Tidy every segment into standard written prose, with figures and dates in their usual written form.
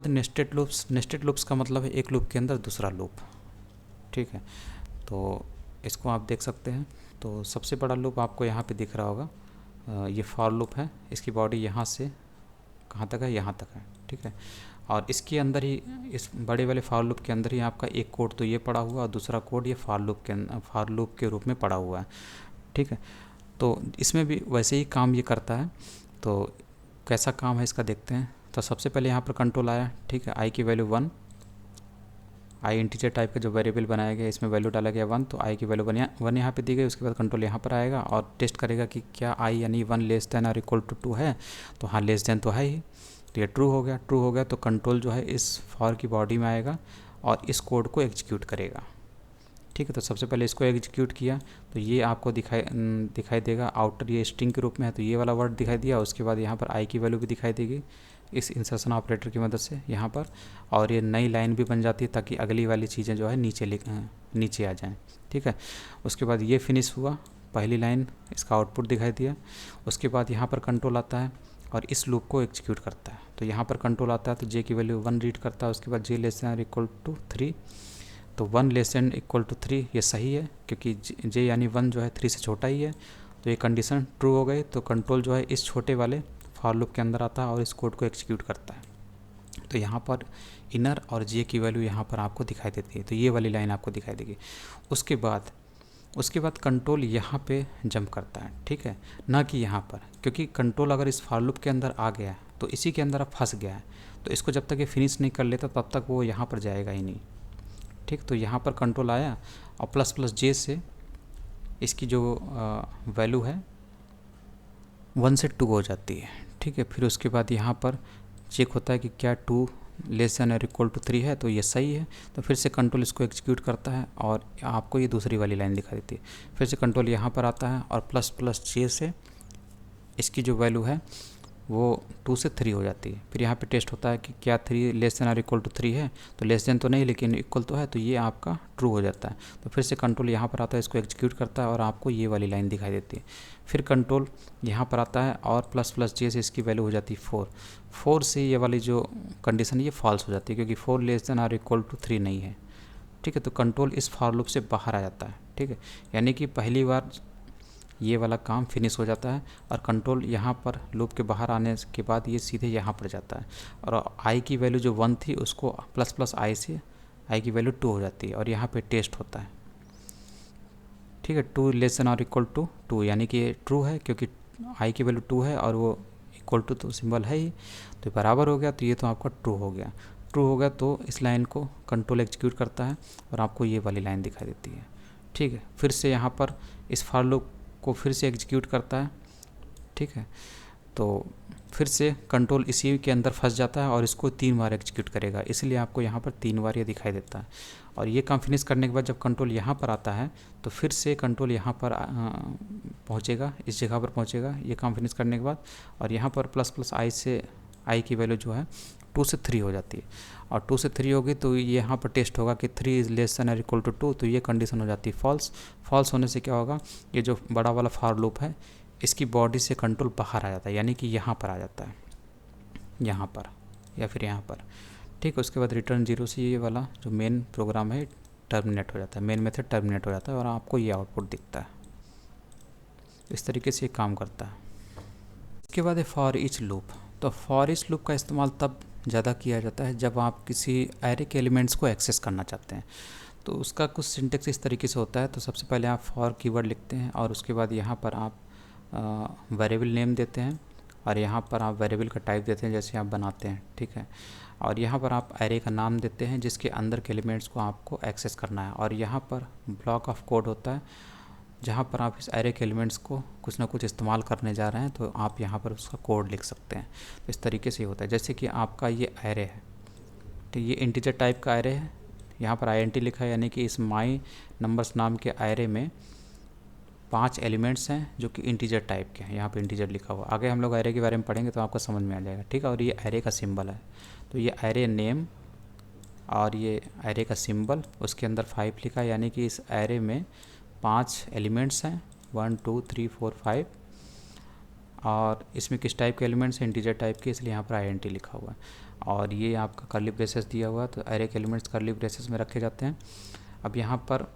Nested loops का मतलब है एक लूप के अंदर दूसरा लूप। ठीक है, तो इसको आप देख सकते हैं। तो सबसे बड़ा लूप आपको यहाँ पे दिख रहा होगा, ये फॉर लूप है। इसकी बॉडी यहाँ से कहाँ तक है, यहाँ तक है। ठीक है, और इसके अंदर ही, इस बड़े वाले फॉर लूप के अंदर ही आपका एक कोड तो ये पड़ा हुआ और दूसरा कोड ये फॉर लूप के रूप में पड़ा हुआ है। ठीक है, तो इसमें भी वैसे ही काम ये करता है। तो कैसा काम है इसका देखते हैं। तो सबसे पहले यहाँ पर कंट्रोल आया। ठीक है, आई की वैल्यू 1, आई इंटीजर टाइप का जो वेरिएबल बनाया गया इसमें वैल्यू डाला गया 1, तो आई की वैल्यू 1 यहाँ पे दी गई। उसके बाद कंट्रोल यहाँ पर आएगा और टेस्ट करेगा कि क्या आई यानी 1 लेस देन और इक्वल टू 2 है। तो हाँ, लेस देन तो है ही, तो ये ट्रू हो गया। ट्रू हो गया तो कंट्रोल जो है इस फॉर की बॉडी में आएगा और इस कोड को एग्जीक्यूट करेगा। ठीक है, तो सबसे पहले इसको एग्जीक्यूट किया तो ये आपको दिखाई देगा आउटर, ये स्ट्रिंग के रूप में है तो ये वाला वर्ड दिखाई दिया। उसके बाद यहाँ पर आई की वैल्यू भी दिखाई देगी इस इंसर्शन ऑपरेटर की मदद से यहाँ पर, और ये नई लाइन भी बन जाती है ताकि अगली वाली चीज़ें जो है नीचे आ जाएं। ठीक है, उसके बाद ये फिनिश हुआ, पहली लाइन इसका आउटपुट दिखाई दिया। उसके बाद यहाँ पर कंट्रोल आता है और इस लूप को एग्जीक्यूट करता है। तो यहाँ पर कंट्रोल आता है तो जे की वैल्यू 1 रीड करता है। उसके बाद जे लेस देन इक्वल टू 3, तो 1 लेस देन इक्वल टू 3 ये सही है क्योंकि जे यानी 1 जो है 3 से छोटा ही है। तो ये कंडीशन ट्रू हो गई। तो कंट्रोल जो है इस छोटे वाले फॉर लूप के अंदर आता है और इस कोड को एग्जीक्यूट करता है। तो यहाँ पर इनर और जे की वैल्यू यहाँ पर आपको दिखाई देती है, तो ये वाली लाइन आपको दिखाई देगी। उसके बाद कंट्रोल यहाँ पे जंप करता है। ठीक है, ना कि यहाँ पर, क्योंकि कंट्रोल अगर इस फॉर लूप के अंदर आ गया है तो इसी के अंदर अब फंस गया है। तो इसको जब तक ये फिनिश नहीं कर लेता तब तक वो यहाँ पर जाएगा ही नहीं। ठीक, तो यहाँ पर कंट्रोल आया और प्लस प्लस जे से इसकी जो वैल्यू है 1 से 2 हो जाती है। ठीक है, फिर उसके बाद यहाँ पर चेक होता है कि क्या 2 लेस देन और इक्वल टू 3 है, तो ये सही है। तो फिर से कंट्रोल इसको एग्जीक्यूट करता है और आपको ये दूसरी वाली लाइन दिखा देती है। फिर से कंट्रोल यहाँ पर आता है और प्लस प्लस जे से इसकी जो वैल्यू है वो 2 से 3 हो जाती है। फिर यहाँ पे टेस्ट होता है कि क्या 3 लेस देन और इक्वल टू 3 है, तो लेस देन तो नहीं लेकिन इक्वल तो है, तो ये आपका ट्रू हो जाता है। तो फिर से कंट्रोल यहाँ पर आता है, इसको एग्जीक्यूट करता है और आपको ये वाली लाइन दिखाई देती है। फिर कंट्रोल यहाँ पर आता है और प्लस प्लस जे से इसकी वैल्यू हो जाती है 4 से ये वाली जो कंडीशन है ये फॉल्स हो जाती है क्योंकि 4 लेस देन और इक्वल टू 3 नहीं है। ठीक है, तो कंट्रोल इस फॉर लूप से बाहर आ जाता है। ठीक है, यानी कि पहली बार ये वाला काम फिनिश हो जाता है और कंट्रोल यहाँ पर लूप के बाहर आने के बाद ये सीधे यहाँ पर जाता है और आई की वैल्यू जो 1 थी उसको प्लस प्लस आई से आई की वैल्यू 2 हो जाती है और यहाँ पे टेस्ट होता है। ठीक है, 2 लेस देन और इक्वल टू 2 यानी कि ये ट्रू है क्योंकि आई की वैल्यू 2 है और वो इक्वल टू तो सिंबल है ही, तो बराबर हो गया। तो ये तो आपका ट्रू हो गया। ट्रू हो गया तो इस लाइन को कंट्रोल एग्जीक्यूट करता है और आपको ये वाली लाइन दिखाई देती है। ठीक है, फिर से यहाँ पर इस फॉर लूप को फिर से एग्जीक्यूट करता है। ठीक है, तो फिर से कंट्रोल इसी के अंदर फंस जाता है और इसको 3 बार एग्जीक्यूट करेगा, इसलिए आपको यहाँ पर 3 बार ये दिखाई देता है। और ये काम फिनिश करने के बाद जब कंट्रोल यहाँ पर आता है तो फिर से कंट्रोल यहाँ पर पहुँचेगा, इस जगह पर पहुँचेगा ये काम फिनिश करने के बाद, और यहाँ पर प्लस प्लस आई से आई की वैल्यू जो है 2 से 3 हो जाती है और 2 से 3 होगी तो ये यहाँ पर टेस्ट होगा कि 3 इज़ लेस देन और इक्वल टू 2, तो ये कंडीशन हो जाती है फॉल्स। फॉल्स होने से क्या होगा, ये जो बड़ा वाला फॉर लूप है इसकी बॉडी से कंट्रोल बाहर आ जाता है, यानी कि यहाँ पर आ जाता है, यहाँ पर या फिर यहाँ पर। ठीक है, उसके बाद रिटर्न 0 से ये वाला जो मेन प्रोग्राम है टर्मिनेट हो जाता है, मेन मेथड टर्मिनेट हो जाता है और आपको ये आउटपुट दिखता है। इस तरीके से ये काम करता है। इसके बाद है फॉर ईच लूप। तो फॉर ईच लूप का इस्तेमाल तब ज़्यादा किया जाता है जब आप किसी एरे के एलिमेंट्स को एक्सेस करना चाहते हैं। तो उसका कुछ सिंटेक्स इस तरीके से होता है। तो सबसे पहले आप फॉर कीवर्ड लिखते हैं और उसके बाद यहाँ पर आप वेरिएबल नेम देते हैं और यहाँ पर आप वेरिएबल का टाइप देते हैं जैसे आप बनाते हैं। ठीक है, और यहाँ पर आप एरे का नाम देते हैं जिसके अंदर के एलिमेंट्स को आपको एक्सेस करना है, और यहाँ पर ब्लॉक ऑफ कोड होता है जहाँ पर आप इस एरे के एलिमेंट्स को कुछ ना कुछ इस्तेमाल करने जा रहे हैं, तो आप यहाँ पर उसका कोड लिख सकते हैं। तो इस तरीके से होता है, जैसे कि आपका ये एरे है, तो ये इंटीजर टाइप का एरे है, यहाँ पर INT लिखा है, यानी कि इस माई नंबर्स नाम के एरे में 5 एलिमेंट्स हैं जो कि इंटीजर टाइप के हैं। यहाँ पे इंटीजर लिखा हुआ, आगे हम लोग एरे के बारे में पढ़ेंगे तो आपको समझ में आ जाएगा। ठीक है, और ये एरे का सिंबल है, तो ये एरे नेम और ये एरे का सिंबल, उसके अंदर 5 लिखा है, यानी कि इस एरे में 5 एलिमेंट्स हैं, 1 2 3 4 5, और इसमें किस टाइप के एलिमेंट्स हैं, इंटीजर टाइप के, इसलिए यहाँ पर आईएनटी लिखा हुआ है। और ये आपका कर्ली ब्रेसेस दिया हुआ है, तो एरे के एलिमेंट्स कर्ली ब्रेसेस में रखे जाते हैं। अब यहाँ पर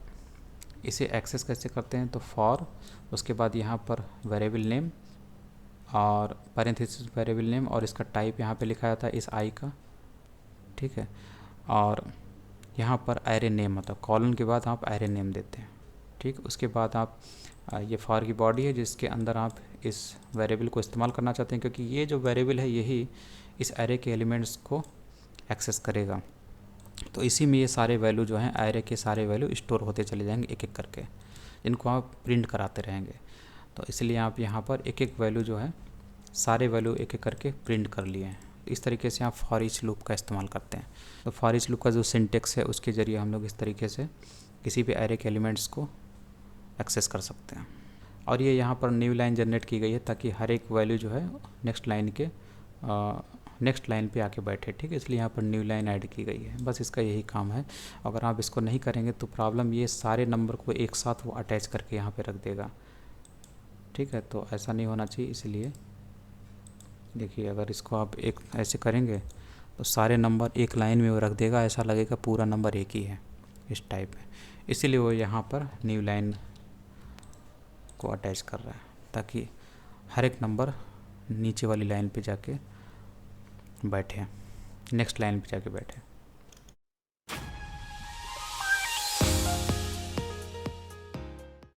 इसे एक्सेस कैसे करते हैं, तो फॉर, उसके बाद यहाँ पर वेरिएबल नेम और पैरेंथेसिस वेरिएबल नेम, और इसका टाइप यहाँ पे लिखा जाता है इस आई का, ठीक है। और यहाँ पर एरे नेम, मतलब कॉलन के बाद आप एरे नेम देते हैं, ठीक। उसके बाद आप ये फॉर की बॉडी है जिसके अंदर आप इस वेरिएबल को इस्तेमाल करना चाहते हैं, क्योंकि ये जो वेरिएबल है यही इस एरे के एलिमेंट्स को एक्सेस करेगा। तो इसी में ये सारे वैल्यू जो हैं, एरे के सारे वैल्यू स्टोर होते चले जाएंगे एक एक करके, इनको आप प्रिंट कराते रहेंगे। तो इसलिए आप यहाँ पर एक एक वैल्यू जो है, सारे वैल्यू एक एक करके प्रिंट कर लिए हैं। इस तरीके से आप फॉर ईच लूप का इस्तेमाल करते हैं। तो फॉर ईच लूप का जो सिंटेक्स है उसके ज़रिए हम लोग इस तरीके से किसी भी एरे के एलिमेंट्स को एक्सेस कर सकते हैं। और ये यहाँ पर न्यू लाइन जनरेट की गई है ताकि हर एक वैल्यू जो है नेक्स्ट लाइन पे आके बैठे, ठीक है। इसलिए यहाँ पर न्यू लाइन ऐड की गई है, बस इसका यही काम है। अगर आप इसको नहीं करेंगे तो प्रॉब्लम, ये सारे नंबर को एक साथ वो अटैच करके यहाँ पे रख देगा, ठीक है। तो ऐसा नहीं होना चाहिए, इसलिए देखिए अगर इसको आप एक ऐसे करेंगे तो सारे नंबर एक लाइन में वो रख देगा, ऐसा लगेगा पूरा नंबर एक ही है, इस टाइप में। इसीलिए वो यहाँ पर न्यू लाइन को अटैच कर रहा है ताकि हर एक नंबर नीचे वाली लाइन पे जाके बैठे, नेक्स्ट लाइन पे जाके बैठे।